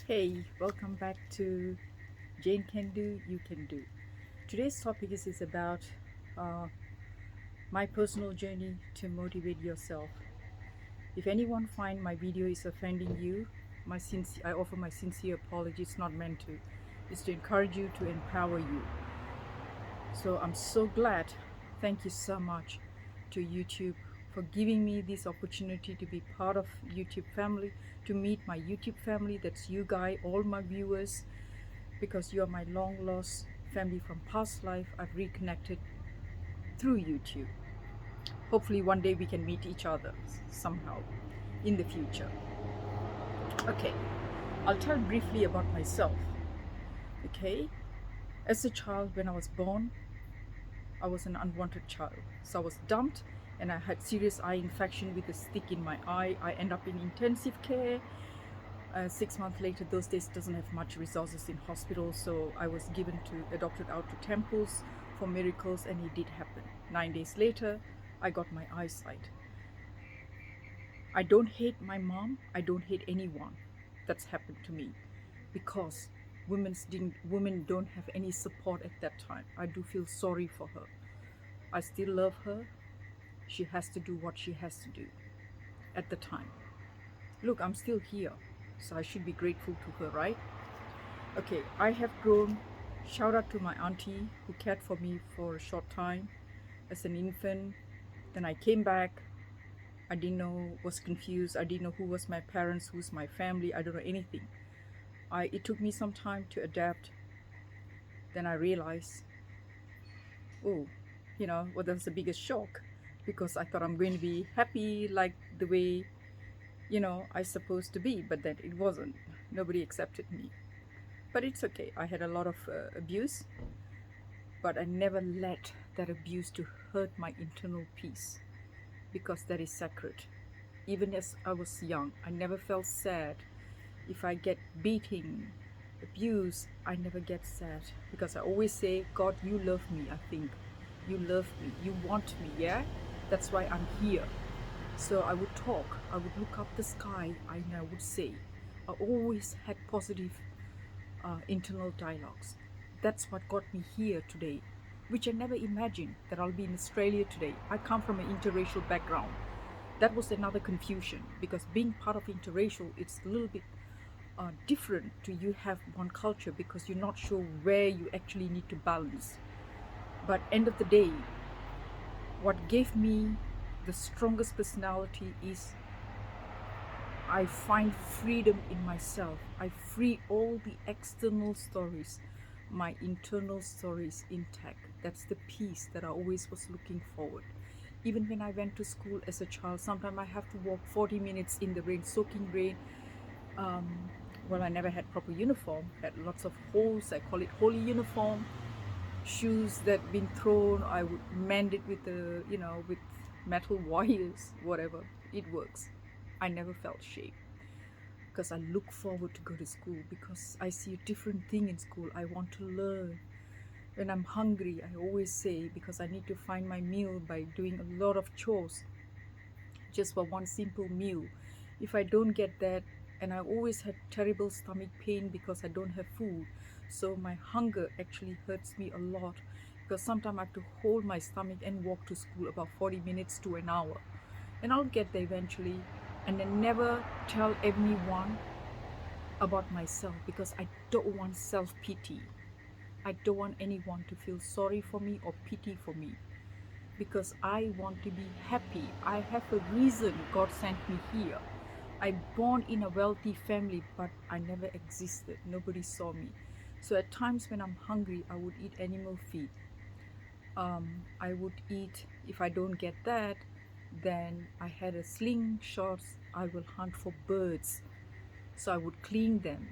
Hey, welcome back to Jane Can Do, You Can Do. Today's topic is about uh, my personal journey to motivate yourself. If anyone find my video is offending you, I offer my sincere apology. It's not meant to. It's to encourage you, to empower you. So I'm so glad. Thank you so much to YouTube for giving me this opportunity to be part of YouTube family, to meet my YouTube family. That's you guys, all my viewers, because you are my long lost family from past life. I've reconnected through YouTube. Hopefully one day we can meet each other somehow in the future. Okay, I'll tell briefly about myself. Okay, as a child, when I was born, I was an unwanted child. So I was dumped and I had serious eye infection with a stick in my eye. I end up in intensive care. 6 months later, those days doesn't have much resources in hospitals, so I was adopted out to temples for miracles, and it did happen. 9 days later, I got my eyesight. I don't hate my mom. I don't hate anyone that's happened to me, because women don't have any support at that time. I do feel sorry for her. I still love her. She has to do what she has to do at the time. Look, I'm still here, so I should be grateful to her, right? Okay, I have grown. Shout out to my auntie who cared for me for a short time as an infant. Then I came back. I didn't know, was confused. I didn't know who was my parents, who's my family. I don't know anything. It took me some time to adapt. Then I realized, oh, well, that was the biggest shock, because I thought I'm going to be happy like the way, I supposed to be, but then it wasn't. Nobody accepted me. But it's okay. I had a lot of abuse, but I never let that abuse to hurt my internal peace, because that is sacred. Even as I was young, I never felt sad. If I get beating, abuse, I never get sad, because I always say, God, you love me. I think you love me, you want me. Yeah, that's why I'm here. So I would talk, I would look up the sky, and I would say, I always had positive internal dialogues. That's what got me here today, which I never imagined that I'll be in Australia today. I come from an interracial background. That was another confusion, because being part of interracial, it's a little bit different to you have one culture, because you're not sure where you actually need to balance. But end of the day, what gave me the strongest personality is I find freedom in myself. I free all the external stories, my internal stories intact. That's the peace that I always was looking forward. Even when I went to school as a child, sometimes I have to walk 40 minutes in the rain, soaking rain. Well, I never had proper uniform, had lots of holes. I call it holy uniform. Shoes that been thrown, I would mend it with with metal wires, whatever. It works. I never felt shame, because I look forward to go to school, because I see a different thing in school. I want to learn. When I'm hungry, I always say, because I need to find my meal by doing a lot of chores just for one simple meal. If I don't get that, and I always had terrible stomach pain because I don't have food, so my hunger actually hurts me a lot, because sometimes I have to hold my stomach and walk to school about 40 minutes to an hour. And I'll get there eventually, and then never tell everyone about myself, because I don't want self-pity. I don't want anyone to feel sorry for me or pity for me, because I want to be happy. I have a reason God sent me here. I born in a wealthy family, but I never existed. Nobody saw me. So at times when I'm hungry, I would eat animal feed. I would eat, if I don't get that, then I had a slingshot. I will hunt for birds. So I would clean them,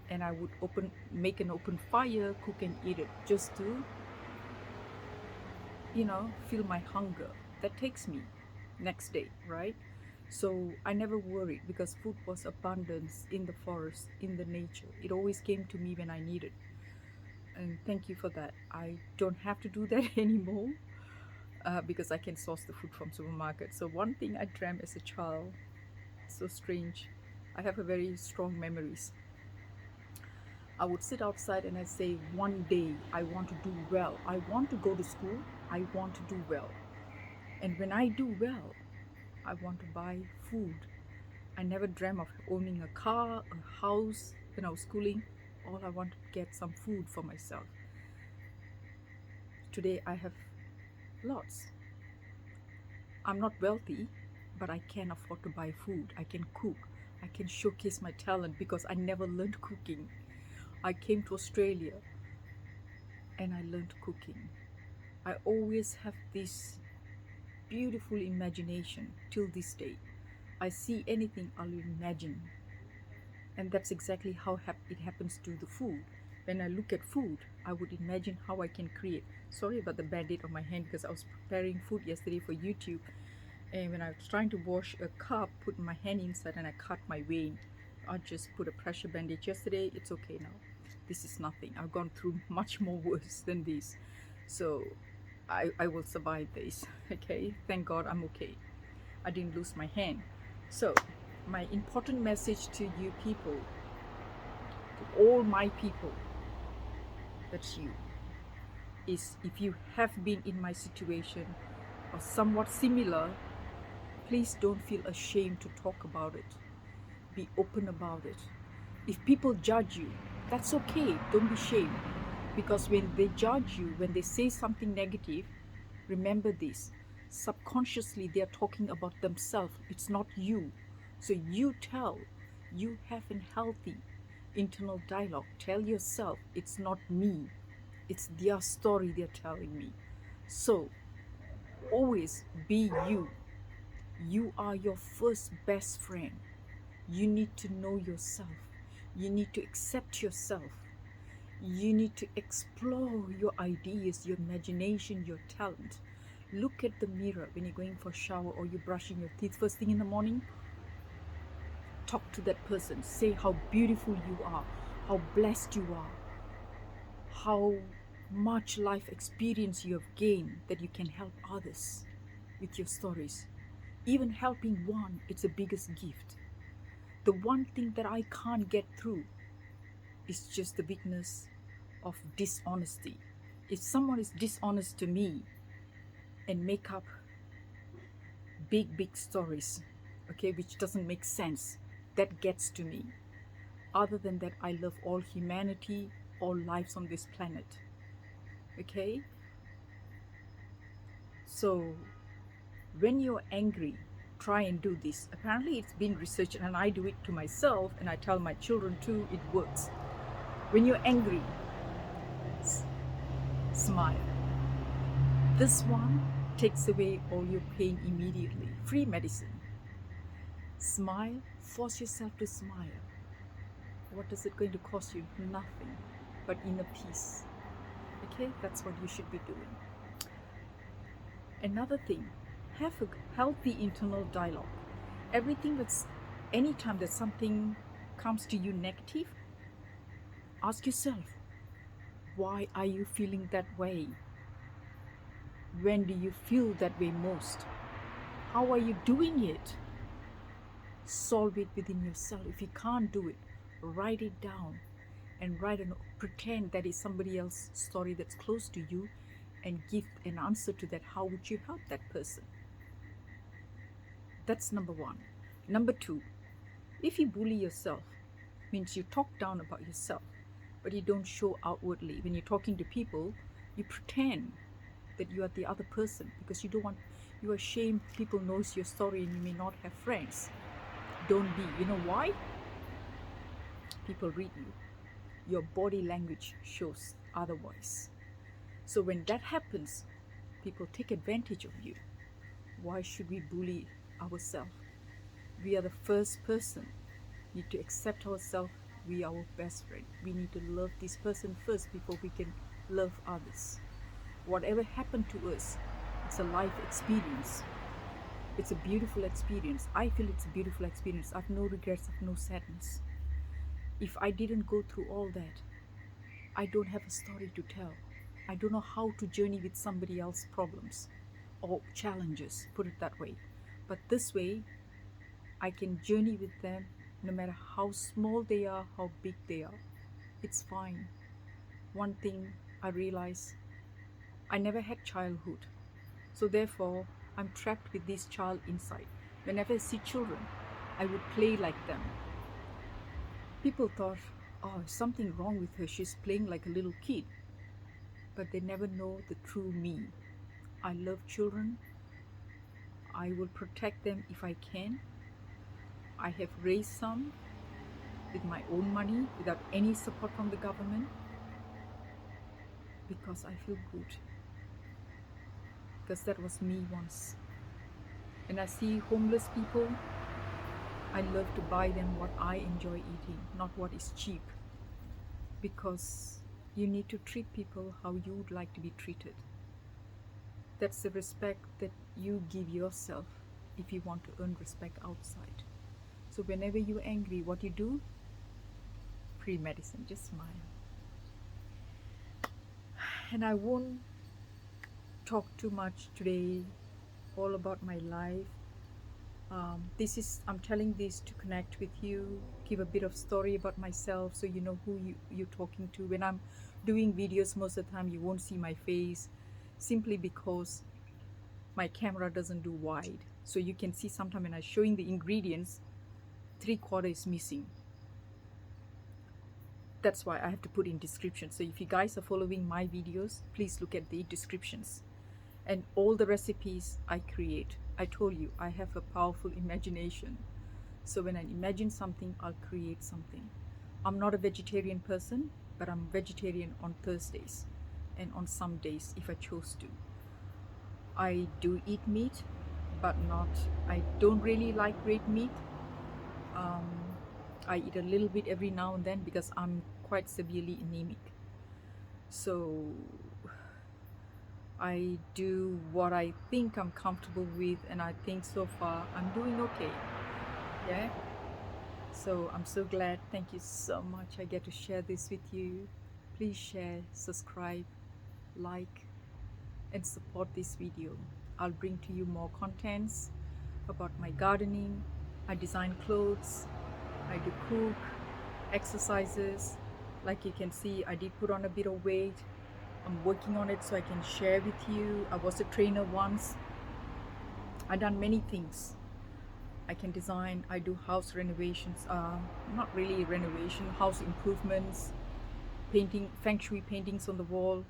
and I would make an open fire, cook and eat it, just to feel my hunger. That takes me next day, right? So I never worried, because food was abundance in the forest, in the nature. It always came to me when I needed. And thank you for that. I don't have to do that anymore, because I can source the food from supermarket. So one thing I dreamt as a child, so strange. I have a very strong memories. I would sit outside and I say, one day I want to do well. I want to go to school. I want to do well. And when I do well, I want to buy food. I never dreamt of owning a car, a house when I was schooling. All I want to get some food for myself. Today I have lots. I'm not wealthy, but I can afford to buy food. I can cook. I can showcase my talent because I never learned cooking. I came to Australia and I learned cooking. I always have this beautiful imagination till this day. I see anything, I'll imagine. And that's exactly how it happens to the food. When I look at food, I would imagine how I can create. Sorry about the band-aid on my hand because I was preparing food yesterday for YouTube. And when I was trying to wash a cup, put my hand inside and I cut my vein. I just put a pressure bandage yesterday. It's okay now. This is nothing. I've gone through much more worse than this. So I will survive this. Okay? Thank God I'm okay. I didn't lose my hand. So my important message to you people, to all my people, that's you, is if you have been in my situation or somewhat similar, please don't feel ashamed to talk about it. Be open about it. If people judge you, that's okay. Don't be ashamed. Because when they judge you, when they say something negative, remember this. Subconsciously, they are talking about themselves. It's not you. So you have a healthy internal dialogue. Tell yourself, it's not me. It's their story they're telling me. So always be you. You are your first best friend. You need to know yourself. You need to accept yourself. You need to explore your ideas, your imagination, your talent. Look at the mirror when you're going for a shower or you're brushing your teeth first thing in the morning. Talk to that person. Say how beautiful you are, how blessed you are, how much life experience you have gained that you can help others with your stories. Even helping one, it's the biggest gift. The one thing that I can't get through is just the weakness of dishonesty. If someone is dishonest to me and make up big stories, okay, which doesn't make sense, that gets to me. Other than that, I love all humanity, all lives on this planet. Okay? So when you're angry, try and do this. Apparently it's been researched and I do it to myself and I tell my children too, it works. When you're angry, smile. This one takes away all your pain immediately. Free medicine. Smile, force yourself to smile. What is it going to cost you? Nothing but inner peace. Okay, that's what you should be doing. Another thing, have a healthy internal dialogue. Anytime that something comes to you negative, ask yourself, why are you feeling that way? When do you feel that way most? How are you doing it? Solve it within yourself. If you can't do it, write it down and pretend that is somebody else's story that's close to you and give an answer to that. How would you help that person? That's number one. Number two, if you bully yourself, means you talk down about yourself, but you don't show outwardly. When you're talking to people, you pretend that you are the other person because you are ashamed people knows your story and you may not have friends. Don't be. You know why? People read you. Your body language shows otherwise. So when that happens, people take advantage of you. Why should we bully ourselves? We are the first person. We need to accept ourselves. We are our best friend. We need to love this person first before we can love others. Whatever happened to us, it's a life experience. It's a beautiful experience. I feel it's a beautiful experience. I have no regrets, I have no sadness. If I didn't go through all that, I don't have a story to tell. I don't know how to journey with somebody else's problems or challenges, put it that way. But this way, I can journey with them no matter how small they are, how big they are. It's fine. One thing I realize, I never had childhood. So therefore, I'm trapped with this child inside. Whenever I see children, I would play like them. People thought, oh, is something wrong with her? She's playing like a little kid. But they never know the true me. I love children. I will protect them if I can. I have raised some with my own money without any support from the government because I feel good. Because that was me once. When I see homeless people, I love to buy them what I enjoy eating, not what is cheap. Because you need to treat people how you would like to be treated. That's the respect that you give yourself if you want to earn respect outside. So whenever you're angry, what you do? Free medicine, just smile. And I won't talk too much today all about my life. I'm telling this to connect with you, give a bit of story about myself so you know who you're talking to. When I'm doing videos, most of the time you won't see my face simply because my camera doesn't do wide. So you can see sometimes when I'm showing the ingredients, 3/4 is missing. That's why I have to put in description. So if you guys are following my videos, please look at the descriptions. And all the recipes I create, I told you, I have a powerful imagination. So when I imagine something, I'll create something. I'm not a vegetarian person, but I'm vegetarian on Thursdays and on some days if I chose to. I do eat meat, but I don't really like red meat. I eat a little bit every now and then because I'm quite severely anemic. So I do what I think I'm comfortable with, and I think so far I'm doing okay. Yeah. So I'm so glad. Thank you so much. I get to share this with you. Please share, subscribe, like, and support this video. I'll bring to you more contents about my gardening. I design clothes. I do cook, exercises. Like you can see, I did put on a bit of weight. I'm working on it so I can share with you. I was a trainer once. I've done many things. I can design, I do house renovations, not really renovation, house improvements, painting, feng shui paintings on the wall.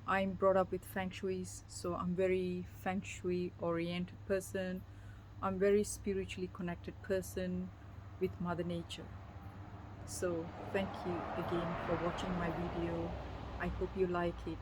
I'm brought up with feng shuis, so I'm very feng shui oriented person. I'm very spiritually connected person with Mother Nature. So thank you again for watching my video. I hope you like it.